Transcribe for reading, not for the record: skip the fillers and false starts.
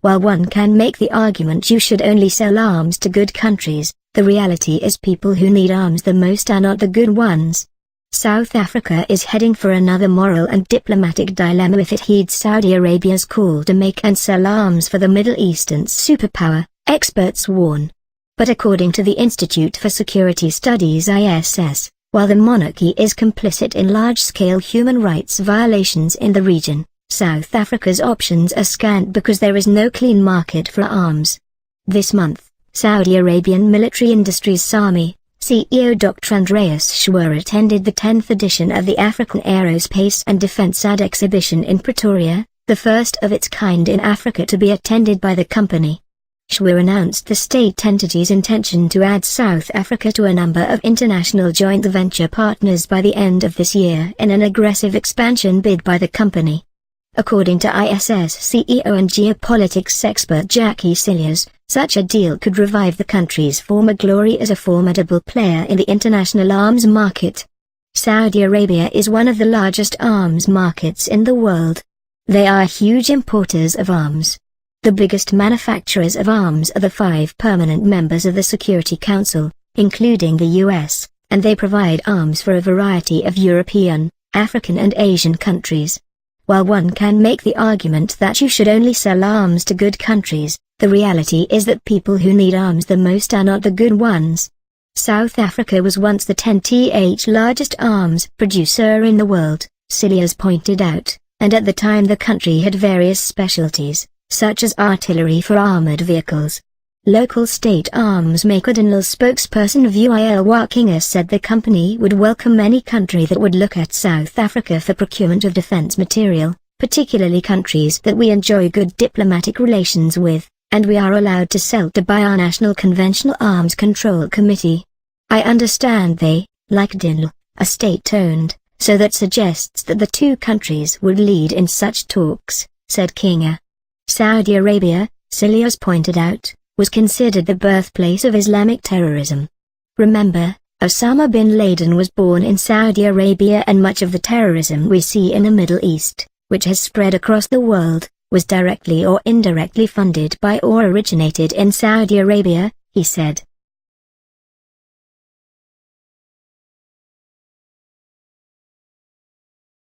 While one can make the argument you should only sell arms to good countries, the reality is people who need arms the most are not the good ones. South Africa is heading for another moral and diplomatic dilemma if it heeds Saudi Arabia's call to make and sell arms for the Middle Eastern superpower, experts warn. But according to the Institute for Security Studies ISS, while the monarchy is complicit in large-scale human rights violations in the region, South Africa's options are scant because there is no clean market for arms. This month, Saudi Arabian Military Industries SAMI CEO Dr. Andreas Schwer attended the 10th edition of the African Aerospace and Defense AD exhibition in Pretoria, the first of its kind in Africa to be attended by the company. Schwer announced the state entity's intention to add South Africa to a number of international joint venture partners by the end of this year in an aggressive expansion bid by the company. According to ISS CEO and geopolitics expert Jacque Maribe, such a deal could revive the country's former glory as a formidable player in the international arms market. Saudi Arabia is one of the largest arms markets in the world. They are huge importers of arms. The biggest manufacturers of arms are the 5 permanent members of the Security Council, including the US, and they provide arms for a variety of European, African and Asian countries. While one can make the argument that you should only sell arms to good countries, the reality is that people who need arms the most are not the good ones. South Africa was once the 10th largest arms producer in the world, Maribe pointed out, and at the time the country had various specialties, such as artillery for armored vehicles. Local state arms maker Denel spokesperson Vuil Wakinga said the company would welcome any country that would look at South Africa for procurement of defense material, particularly countries that we enjoy good diplomatic relations with, and we are allowed to sell to by our National Conventional Arms Control Committee. I understand they, like Denel, are state-owned, so that suggests that the two countries would lead in such talks, said Kinga. Saudi Arabia, Maribe pointed out, was considered the birthplace of Islamic terrorism. Remember, Osama bin Laden was born in Saudi Arabia, and much of the terrorism we see in the Middle East, which has spread across the world, was directly or indirectly funded by or originated in Saudi Arabia, he said.